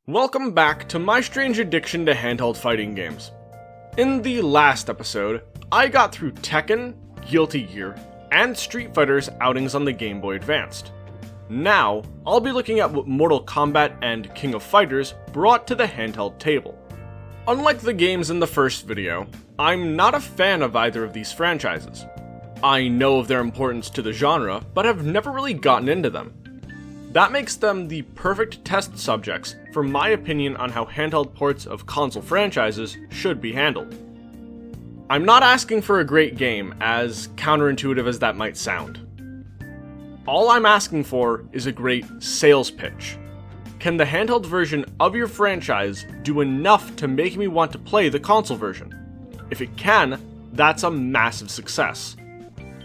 Welcome back to my strange addiction to handheld fighting games. In the last episode, I got through Tekken, Guilty Gear, and Street Fighter's outings on the GameBoy Advance. Now, I'll be looking at what Mortal Kombat and King of Fighters brought to the handheld table. Unlike the games in the first video, I'm not a fan of either of these franchises. I know of their importance to the genre, but have never really gotten into them. That makes them the perfect test subjects for my opinion on how handheld ports of console franchises should be handled. I'm not asking for a great game, as counterintuitive as that might sound. All I'm asking for is a great sales pitch. Can the handheld version of your franchise do enough to make me want to play the console version? If it can, that's a massive success.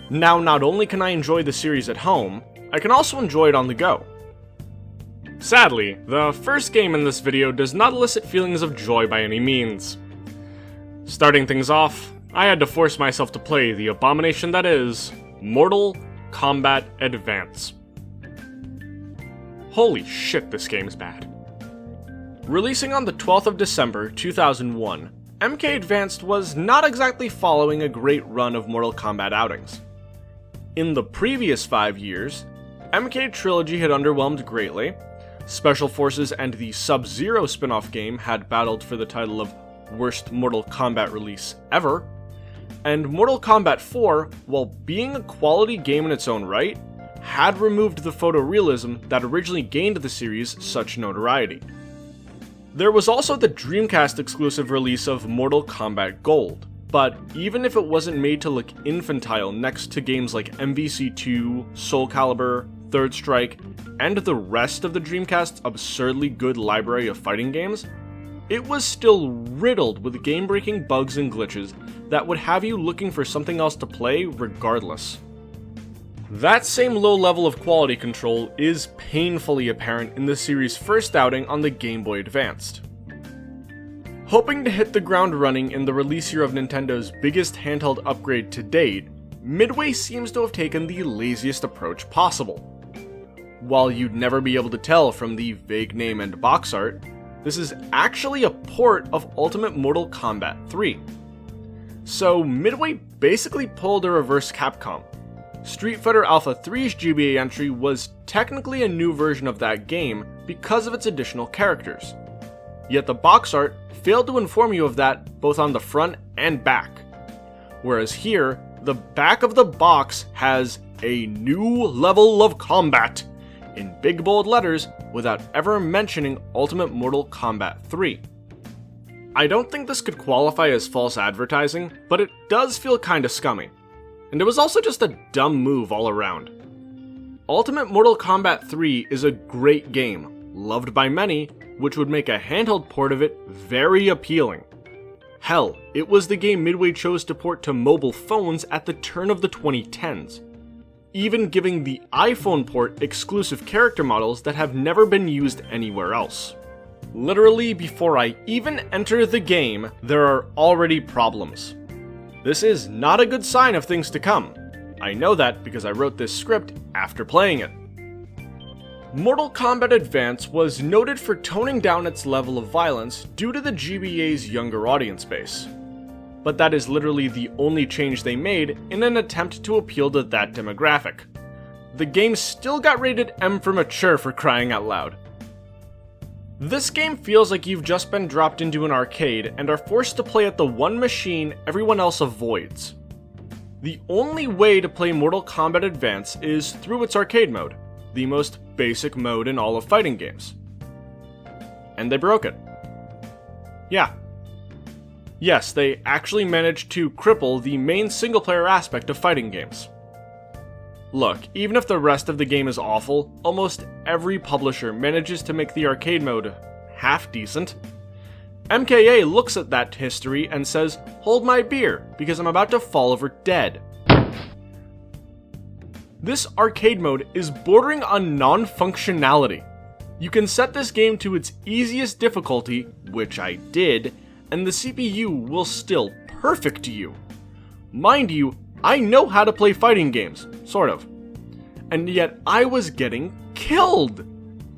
Now, not only can I enjoy the series at home, I can also enjoy it on the go. Sadly, the first game in this video does not elicit feelings of joy by any means. Starting things off, I had to force myself to play the abomination that is Mortal Kombat Advance. Holy shit, this game's bad. Releasing on the 12th of December 2001, MK Advanced was not exactly following a great run of Mortal Kombat outings. In the previous 5 years, MK Trilogy had underwhelmed greatly, Special Forces and the Sub-Zero spin-off game had battled for the title of Worst Mortal Kombat Release Ever, and Mortal Kombat 4, while being a quality game in its own right, had removed the photorealism that originally gained the series such notoriety. There was also the Dreamcast exclusive release of Mortal Kombat Gold, but even if it wasn't made to look infantile next to games like MVC2, Soul Calibur, Third Strike, and the rest of the Dreamcast's absurdly good library of fighting games, it was still riddled with game-breaking bugs and glitches that would have you looking for something else to play regardless. That same low level of quality control is painfully apparent in the series' first outing on the Game Boy Advance. Hoping to hit the ground running in the release year of Nintendo's biggest handheld upgrade to date, Midway seems to have taken the laziest approach possible. While you'd never be able to tell from the vague name and box art, this is actually a port of Ultimate Mortal Kombat 3. So Midway basically pulled a reverse Capcom. Street Fighter Alpha 3's GBA entry was technically a new version of that game because of its additional characters. Yet the box art failed to inform you of that both on the front and back. Whereas here, the back of the box has a new level of combat in big bold letters without ever mentioning Ultimate Mortal Kombat 3. I don't think this could qualify as false advertising, but it does feel kinda scummy. And it was also just a dumb move all around. Ultimate Mortal Kombat 3 is a great game, loved by many, which would make a handheld port of it very appealing. Hell, it was the game Midway chose to port to mobile phones at the turn of the 2010s. Even giving the iPhone port exclusive character models that have never been used anywhere else. Literally, before I even enter the game, there are already problems. This is not a good sign of things to come. I know that because I wrote this script after playing it. Mortal Kombat Advance was noted for toning down its level of violence due to the GBA's younger audience base. But that is literally the only change they made in an attempt to appeal to that demographic. The game still got rated M for mature, for crying out loud. This game feels like you've just been dropped into an arcade and are forced to play at the one machine everyone else avoids. The only way to play Mortal Kombat Advance is through its arcade mode, the most basic mode in all of fighting games. And they broke it. Yeah. Yes, they actually managed to cripple the main single-player aspect of fighting games. Look, even if the rest of the game is awful, almost every publisher manages to make the arcade mode half-decent. MKA looks at that history and says, "Hold my beer, because I'm about to fall over dead." This arcade mode is bordering on non-functionality. You can set this game to its easiest difficulty, which I did, and the CPU will still perfect you. Mind you, I know how to play fighting games, sort of. And yet I was getting killed!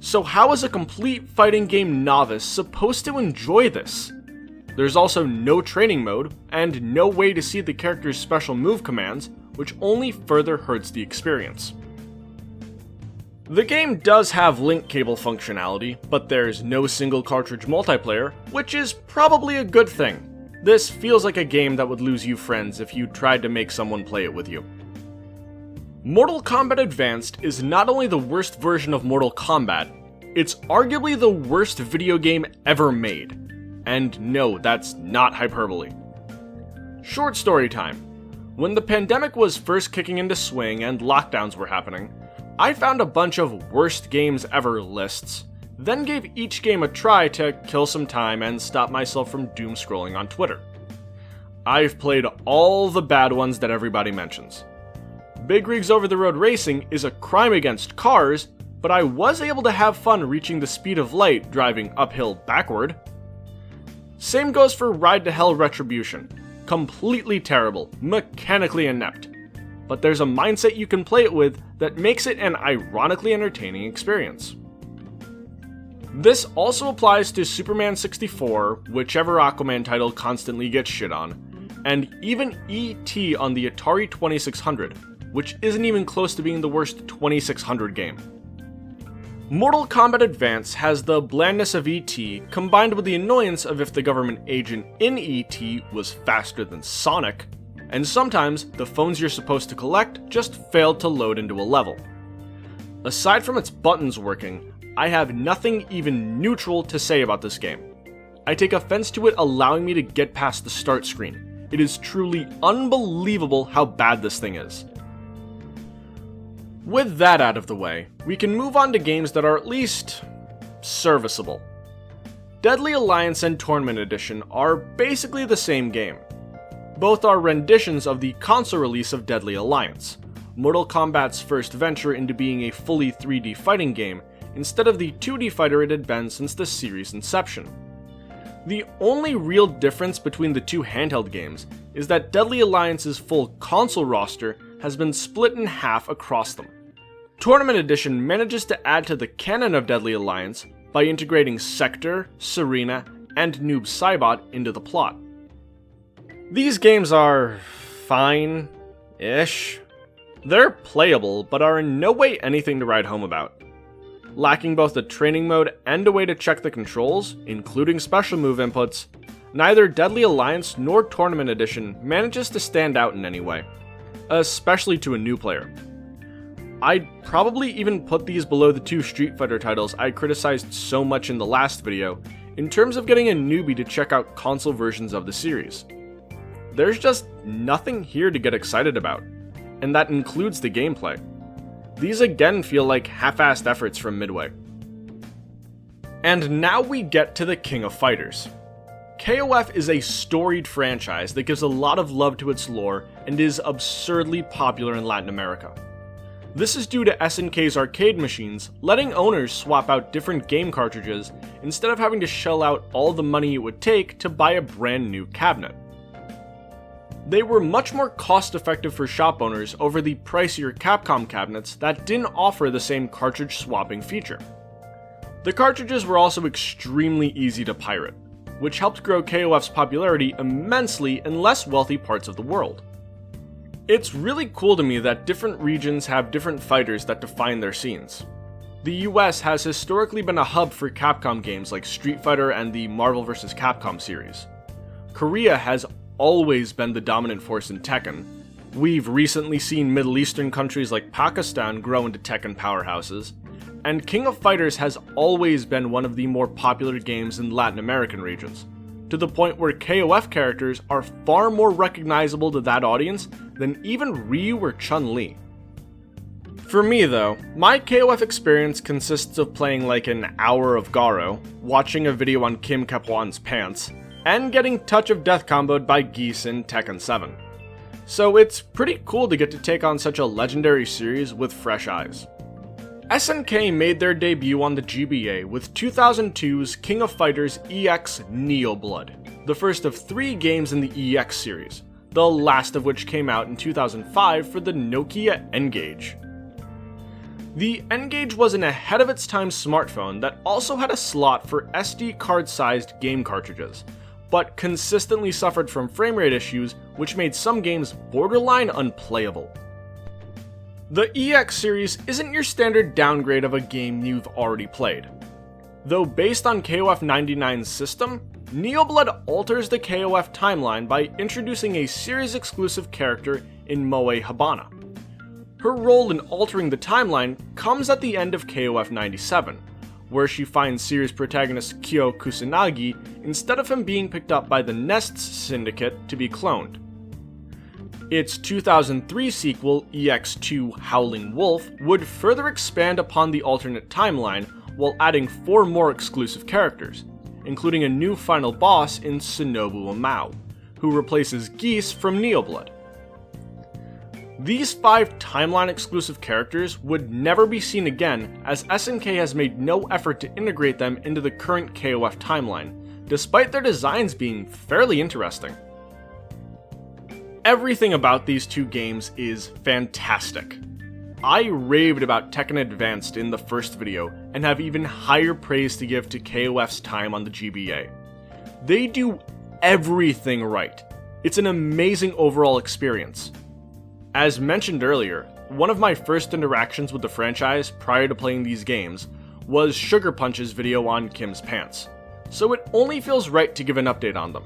So how is a complete fighting game novice supposed to enjoy this? There's also no training mode, and no way to see the character's special move commands, which only further hurts the experience. The game does have link cable functionality, but there's no single cartridge multiplayer, which is probably a good thing. This feels like a game that would lose you friends if you tried to make someone play it with you. Mortal Kombat Advanced is not only the worst version of Mortal Kombat, it's arguably the worst video game ever made. And no, that's not hyperbole. Short story time. When the pandemic was first kicking into swing and lockdowns were happening, I found a bunch of worst games ever lists, then gave each game a try to kill some time and stop myself from doom scrolling on Twitter. I've played all the bad ones that everybody mentions. Big Rigs Over the Road Racing is a crime against cars, but I was able to have fun reaching the speed of light driving uphill backward. Same goes for Ride to Hell Retribution. Completely terrible, mechanically inept. But there's a mindset you can play it with that makes it an ironically entertaining experience. This also applies to Superman 64, whichever Aquaman title constantly gets shit on, and even E.T. on the Atari 2600, which isn't even close to being the worst 2600 game. Mortal Kombat Advance has the blandness of E.T. combined with the annoyance of if the government agent in E.T. was faster than Sonic, and sometimes the phones you're supposed to collect just failed to load into a level. Aside from its buttons working, I have nothing even neutral to say about this game. I take offense to it allowing me to get past the start screen. It is truly unbelievable how bad this thing is. With that out of the way, we can move on to games that are at least serviceable. Deadly Alliance and Tournament Edition are basically the same game. Both are renditions of the console release of Deadly Alliance, Mortal Kombat's first venture into being a fully 3D fighting game instead of the 2D fighter it had been since the series' inception. The only real difference between the two handheld games is that Deadly Alliance's full console roster has been split in half across them. Tournament Edition manages to add to the canon of Deadly Alliance by integrating Sector, Serena, and Noob Saibot into the plot. These games are fine-ish. They're playable, but are in no way anything to write home about. Lacking both a training mode and a way to check the controls, including special move inputs, neither Deadly Alliance nor Tournament Edition manages to stand out in any way, especially to a new player. I'd probably even put these below the two Street Fighter titles I criticized so much in the last video, in terms of getting a newbie to check out console versions of the series. There's just nothing here to get excited about, and that includes the gameplay. These again feel like half-assed efforts from Midway. And now we get to the King of Fighters. KOF is a storied franchise that gives a lot of love to its lore and is absurdly popular in Latin America. This is due to SNK's arcade machines letting owners swap out different game cartridges instead of having to shell out all the money it would take to buy a brand new cabinet. They were much more cost-effective for shop owners over the pricier Capcom cabinets that didn't offer the same cartridge swapping feature. The cartridges were also extremely easy to pirate, which helped grow KOF's popularity immensely in less wealthy parts of the world. It's really cool to me that different regions have different fighters that define their scenes. The US has historically been a hub for Capcom games like Street Fighter and the Marvel vs. Capcom series. Korea has always been the dominant force in Tekken. We've recently seen Middle Eastern countries like Pakistan grow into Tekken powerhouses, and King of Fighters has always been one of the more popular games in Latin American regions, to the point where KOF characters are far more recognizable to that audience than even Ryu or Chun-Li. For me though, my KOF experience consists of playing like an hour of Garo, watching a video on Kim Kaphwan's pants, and getting Touch of Death comboed by Geese in Tekken 7. So it's pretty cool to get to take on such a legendary series with fresh eyes. SNK made their debut on the GBA with 2002's King of Fighters EX Neo Blood, the first of 3 games in the EX series, the last of which came out in 2005 for the Nokia N-Gage. The N-Gage was an ahead of its time smartphone that also had a slot for SD card-sized game cartridges, but consistently suffered from frame rate issues which made some games borderline unplayable. The EX series isn't your standard downgrade of a game you've already played. Though based on KOF 99's system, Neoblood alters the KOF timeline by introducing a series-exclusive character in Moe Habana. Her role in altering the timeline comes at the end of KOF 97, where she finds series protagonist Kyo Kusanagi instead of him being picked up by the Nests Syndicate to be cloned. Its 2003 sequel, EX2 Howling Wolf, would further expand upon the alternate timeline while adding 4 more exclusive characters, including a new final boss in Shinobu Amao, who replaces Geese from Neoblood. These 5 timeline-exclusive characters would never be seen again, as SNK has made no effort to integrate them into the current KOF timeline, despite their designs being fairly interesting. Everything about these 2 games is fantastic. I raved about Tekken Advanced in the first video, and have even higher praise to give to KOF's time on the GBA. They do everything right. It's an amazing overall experience. As mentioned earlier, one of my first interactions with the franchise prior to playing these games was Sugar Punch's video on Kim's Pants, so it only feels right to give an update on them.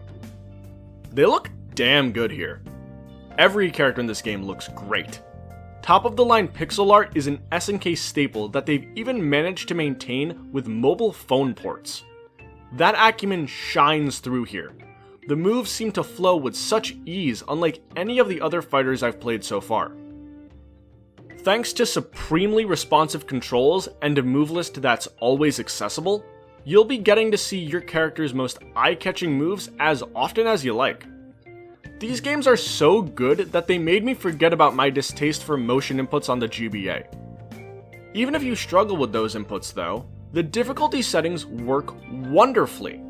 They look damn good here. Every character in this game looks great. Top of the line pixel art is an SNK staple that they've even managed to maintain with mobile phone ports. That acumen shines through here. The moves seem to flow with such ease, unlike any of the other fighters I've played so far. Thanks to supremely responsive controls and a move list that's always accessible, you'll be getting to see your character's most eye-catching moves as often as you like. These games are so good that they made me forget about my distaste for motion inputs on the GBA. Even if you struggle with those inputs though, the difficulty settings work wonderfully.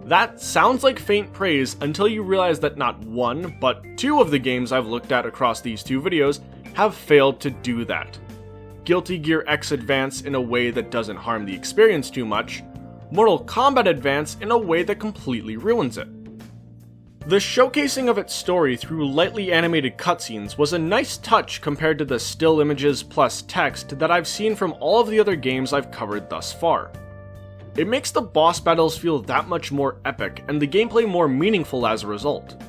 That sounds like faint praise until you realize that not 1, but 2 of the games I've looked at across these 2 videos have failed to do that. Guilty Gear X Advance in a way that doesn't harm the experience too much, Mortal Kombat Advance in a way that completely ruins it. The showcasing of its story through lightly animated cutscenes was a nice touch compared to the still images plus text that I've seen from all of the other games I've covered thus far. It makes the boss battles feel that much more epic and the gameplay more meaningful as a result.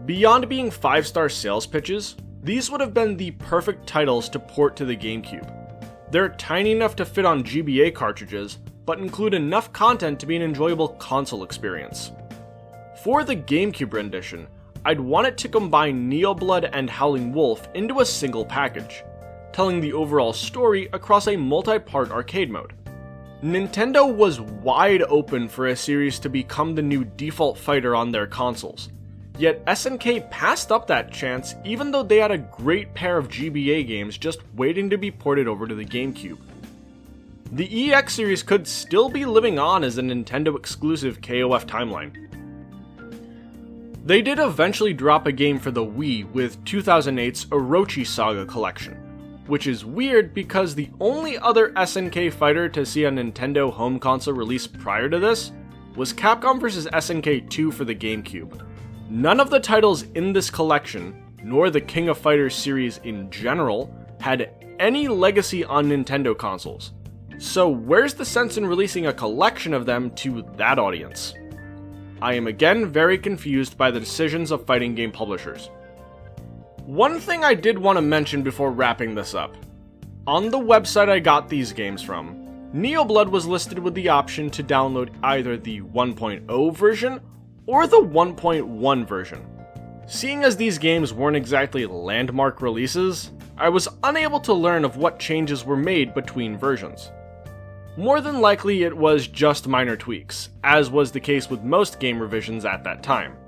Beyond being 5-star sales pitches, these would have been the perfect titles to port to the GameCube. They're tiny enough to fit on GBA cartridges, but include enough content to be an enjoyable console experience. For the GameCube rendition, I'd want it to combine Neoblood and Howling Wolf into a single package, telling the overall story across a multi-part arcade mode. Nintendo was wide open for a series to become the new default fighter on their consoles, yet SNK passed up that chance even though they had a great pair of GBA games just waiting to be ported over to the GameCube. The EX series could still be living on as a Nintendo exclusive KOF timeline. They did eventually drop a game for the Wii with 2008's Orochi Saga Collection, which is weird because the only other SNK fighter to see a Nintendo home console release prior to this was Capcom vs SNK 2 for the GameCube. None of the titles in this collection, nor the King of Fighters series in general, had any legacy on Nintendo consoles. So where's the sense in releasing a collection of them to that audience? I am again very confused by the decisions of fighting game publishers. One thing I did want to mention before wrapping this up. On the website I got these games from, Neoblood was listed with the option to download either the 1.0 version or the 1.1 version. Seeing as these games weren't exactly landmark releases, I was unable to learn of what changes were made between versions. More than likely it was just minor tweaks, as was the case with most game revisions at that time.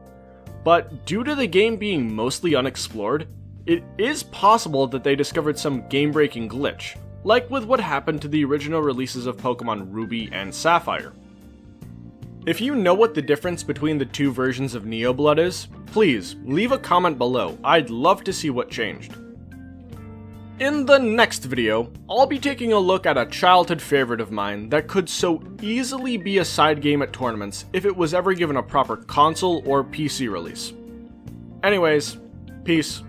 But due to the game being mostly unexplored, it is possible that they discovered some game-breaking glitch, like with what happened to the original releases of Pokemon Ruby and Sapphire. If you know what the difference between the 2 versions of Neoblood is, please leave a comment below. I'd love to see what changed. In the next video, I'll be taking a look at a childhood favorite of mine that could so easily be a side game at tournaments if it was ever given a proper console or PC release. Anyways, peace.